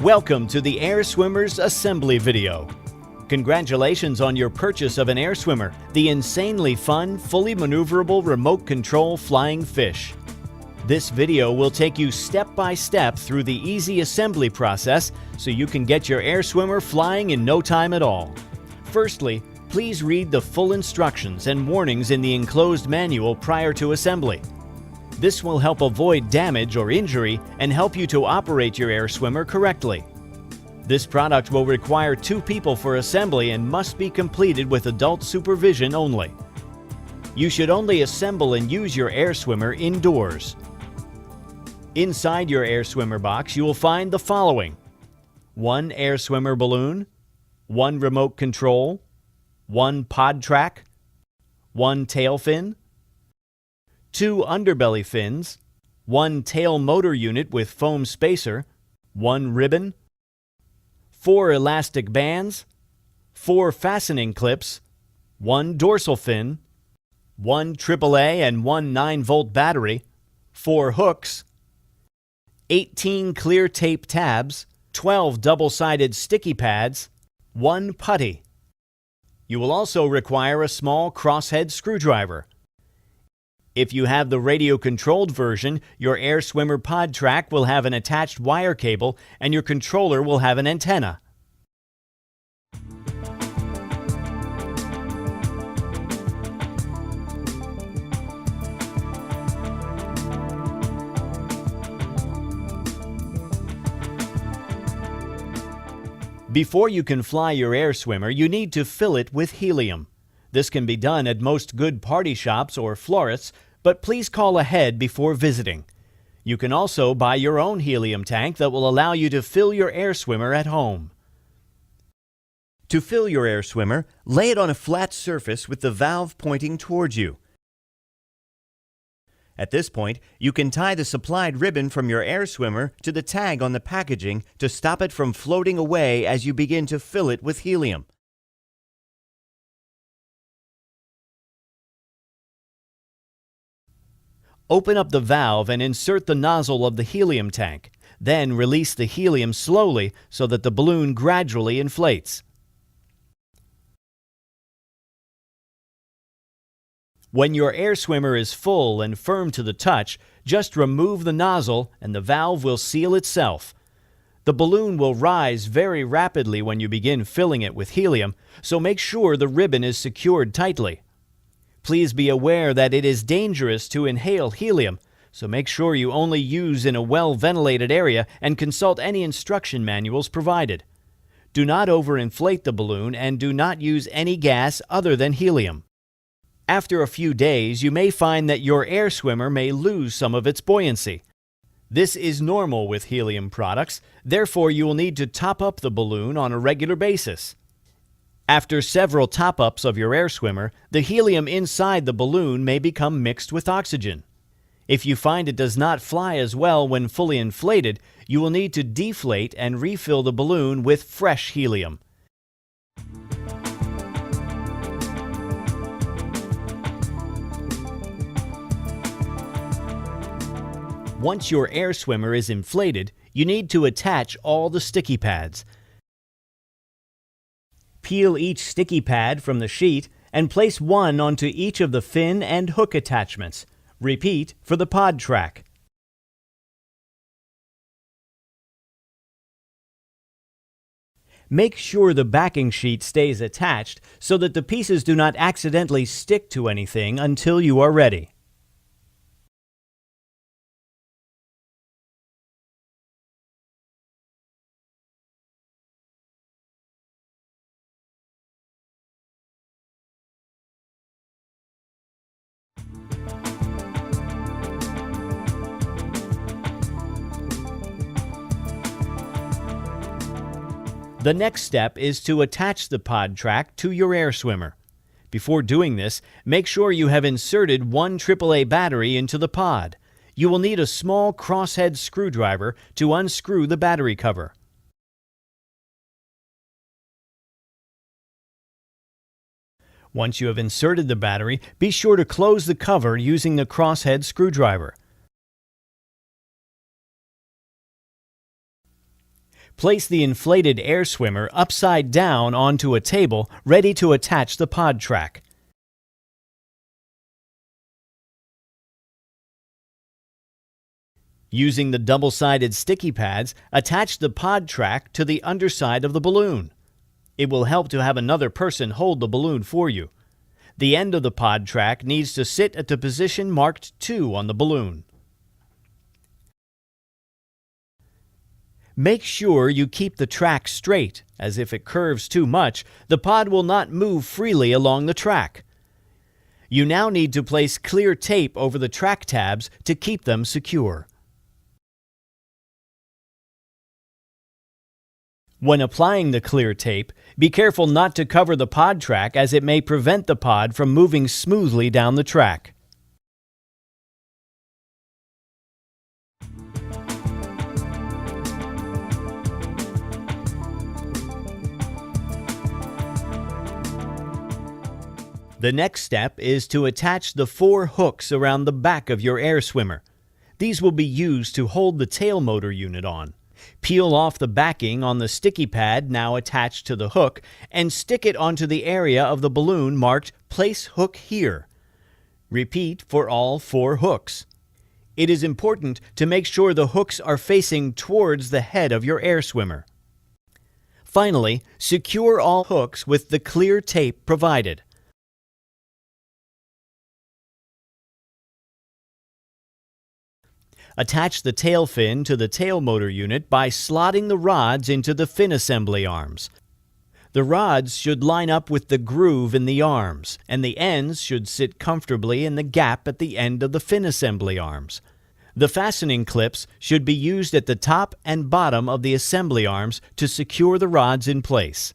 Welcome to the Air Swimmer's assembly video. Congratulations on your purchase of an air swimmer, the insanely fun, fully maneuverable remote control flying fish. This video will take you step by step through the easy assembly process so you can get your air swimmer flying in no time at all. Firstly, please read the full instructions and warnings in the enclosed manual prior to assembly. This will help avoid damage or injury and help you to operate your air swimmer correctly. This product will require 2 people for assembly and must be completed with adult supervision only. You should only assemble and use your air swimmer indoors. Inside your air swimmer box, you will find the following: 1 air swimmer balloon, 1 remote control, 1 pod track, 1 tail fin, 2 underbelly fins, 1 tail motor unit with foam spacer, 1 ribbon, 4 elastic bands, 4 fastening clips, 1 dorsal fin, 1 AAA and 1 9-volt battery, 4 hooks, 18 clear tape tabs, 12 double-sided sticky pads, 1 putty. You will also require a small crosshead screwdriver. If you have the radio-controlled version, your air swimmer pod track will have an attached wire cable and your controller will have an antenna. Before you can fly your air swimmer, you need to fill it with helium. This can be done at most good party shops or florists, but please call ahead before visiting. You can also buy your own helium tank that will allow you to fill your air swimmer at home. To fill your air swimmer, lay it on a flat surface with the valve pointing towards you. At this point, you can tie the supplied ribbon from your air swimmer to the tag on the packaging to stop it from floating away as you begin to fill it with helium. Open up the valve and insert the nozzle of the helium tank. Then release the helium slowly so that the balloon gradually inflates. When your air swimmer is full and firm to the touch, just remove the nozzle and the valve will seal itself. The balloon will rise very rapidly when you begin filling it with helium, so make sure the ribbon is secured tightly. Please be aware that it is dangerous to inhale helium, so make sure you only use in a well-ventilated area and consult any instruction manuals provided. Do not overinflate the balloon and do not use any gas other than helium. After a few days, you may find that your air swimmer may lose some of its buoyancy. This is normal with helium products, therefore you will need to top up the balloon on a regular basis. After several top-ups of your air swimmer, the helium inside the balloon may become mixed with oxygen. If you find it does not fly as well when fully inflated, you will need to deflate and refill the balloon with fresh helium. Once your air swimmer is inflated, you need to attach all the sticky pads. Peel each sticky pad from the sheet and place one onto each of the fin and hook attachments. Repeat for the pod track. Make sure the backing sheet stays attached so that the pieces do not accidentally stick to anything until you are ready. The next step is to attach the pod track to your air swimmer. Before doing this, make sure you have inserted 1 AAA battery into the pod. You will need a small crosshead screwdriver to unscrew the battery cover. Once you have inserted the battery, be sure to close the cover using the crosshead screwdriver. Place the inflated air swimmer upside down onto a table ready to attach the pod track. Using the double-sided sticky pads, attach the pod track to the underside of the balloon. It will help to have another person hold the balloon for you. The end of the pod track needs to sit at the position marked 2 on the balloon. Make sure you keep the track straight, as if it curves too much, the pod will not move freely along the track. You now need to place clear tape over the track tabs to keep them secure. When applying the clear tape, be careful not to cover the pod track as it may prevent the pod from moving smoothly down the track. The next step is to attach the 4 hooks around the back of your air swimmer. These will be used to hold the tail motor unit on. Peel off the backing on the sticky pad now attached to the hook and stick it onto the area of the balloon marked "Place hook here." Repeat for all 4 hooks. It is important to make sure the hooks are facing towards the head of your air swimmer. Finally, secure all hooks with the clear tape provided. Attach the tail fin to the tail motor unit by slotting the rods into the fin assembly arms. The rods should line up with the groove in the arms, and the ends should sit comfortably in the gap at the end of the fin assembly arms. The fastening clips should be used at the top and bottom of the assembly arms to secure the rods in place.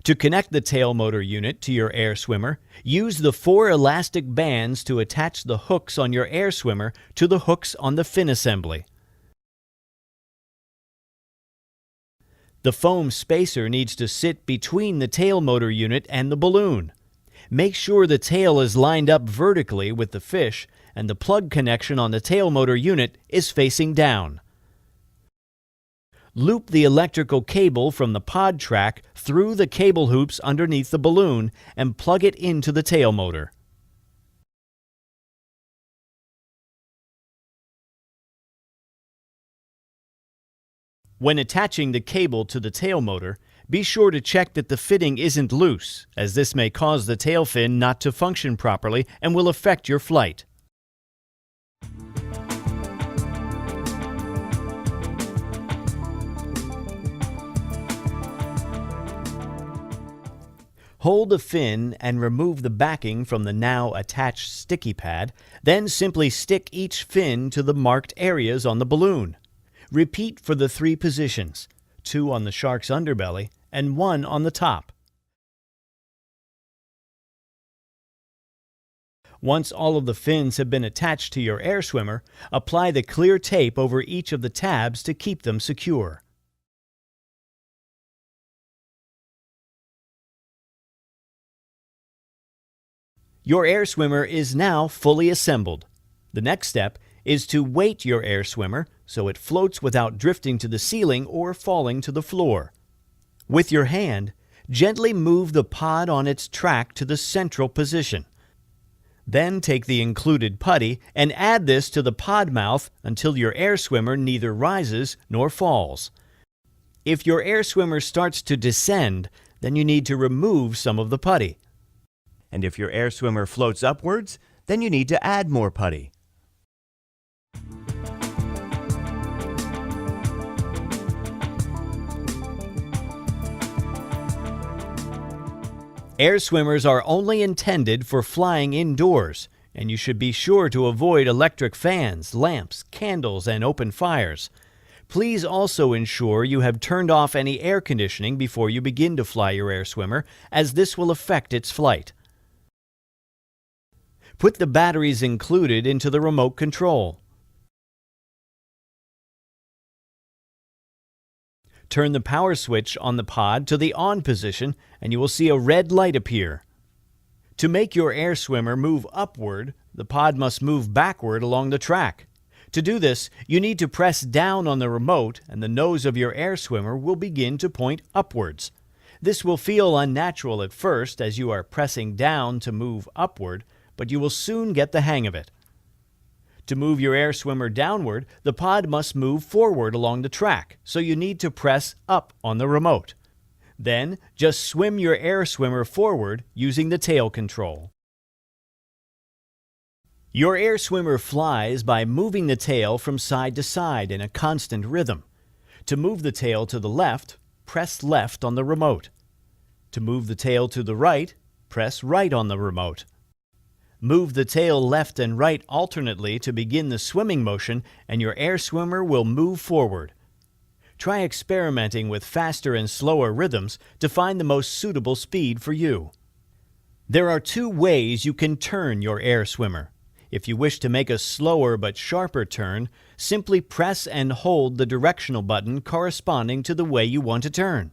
To connect the tail motor unit to your air swimmer, use the 4 elastic bands to attach the hooks on your air swimmer to the hooks on the fin assembly. The foam spacer needs to sit between the tail motor unit and the balloon. Make sure the tail is lined up vertically with the fish and the plug connection on the tail motor unit is facing down. Loop the electrical cable from the pod track through the cable hoops underneath the balloon and plug it into the tail motor. When attaching the cable to the tail motor, be sure to check that the fitting isn't loose, as this may cause the tail fin not to function properly and will affect your flight. Hold the fin and remove the backing from the now attached sticky pad, then simply stick each fin to the marked areas on the balloon. Repeat for the 3 positions, 2 on the shark's underbelly and 1 on the top. Once all of the fins have been attached to your air swimmer, apply the clear tape over each of the tabs to keep them secure. Your air swimmer is now fully assembled. The next step is to weight your air swimmer so it floats without drifting to the ceiling or falling to the floor. With your hand, gently move the pod on its track to the central position. Then take the included putty and add this to the pod mouth until your air swimmer neither rises nor falls. If your air swimmer starts to descend, then you need to remove some of the putty. And if your air swimmer floats upwards, then you need to add more putty. Air swimmers are only intended for flying indoors, and you should be sure to avoid electric fans, lamps, candles, and open fires. Please also ensure you have turned off any air conditioning before you begin to fly your air swimmer, as this will affect its flight. Put the batteries included into the remote control. Turn the power switch on the pod to the on position and you will see a red light appear. To make your air swimmer move upward, the pod must move backward along the track. To do this, you need to press down on the remote and the nose of your air swimmer will begin to point upwards. This will feel unnatural at first as you are pressing down to move upward, but you will soon get the hang of it. To move your air swimmer downward, the pod must move forward along the track, so you need to press up on the remote. Then, just swim your air swimmer forward using the tail control. Your air swimmer flies by moving the tail from side to side in a constant rhythm. To move the tail to the left, press left on the remote. To move the tail to the right, press right on the remote. Move the tail left and right alternately to begin the swimming motion, and your air swimmer will move forward. Try experimenting with faster and slower rhythms to find the most suitable speed for you. There are two ways you can turn your air swimmer. If you wish to make a slower but sharper turn, simply press and hold the directional button corresponding to the way you want to turn.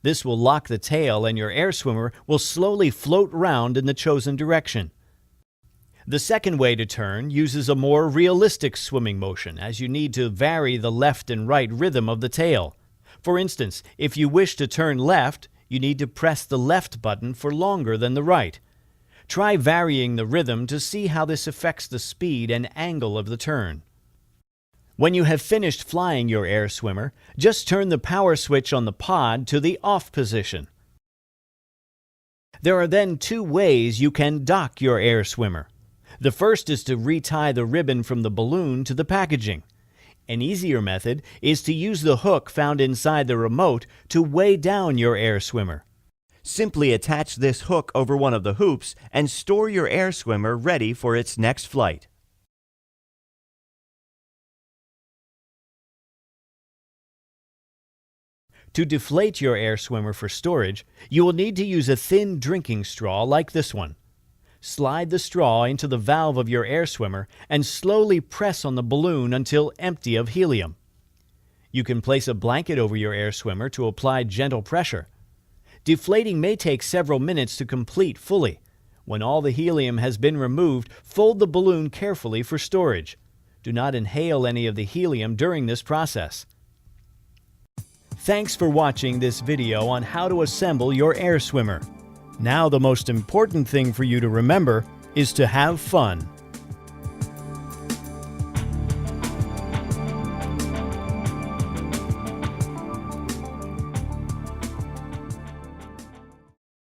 This will lock the tail and your air swimmer will slowly float round in the chosen direction. The second way to turn uses a more realistic swimming motion as you need to vary the left and right rhythm of the tail. For instance, if you wish to turn left, you need to press the left button for longer than the right. Try varying the rhythm to see how this affects the speed and angle of the turn. When you have finished flying your air swimmer, just turn the power switch on the pod to the off position. There are then two ways you can dock your air swimmer. The first is to retie the ribbon from the balloon to the packaging. An easier method is to use the hook found inside the remote to weigh down your air swimmer. Simply attach this hook over one of the hoops and store your air swimmer ready for its next flight. To deflate your air swimmer for storage, you will need to use a thin drinking straw like this one. Slide the straw into the valve of your air swimmer and slowly press on the balloon until empty of helium. You can place a blanket over your air swimmer to apply gentle pressure. Deflating may take several minutes to complete fully. When all the helium has been removed, fold the balloon carefully for storage. Do not inhale any of the helium during this process. Thanks for watching this video on how to assemble your air swimmer. Now the most important thing for you to remember is to have fun.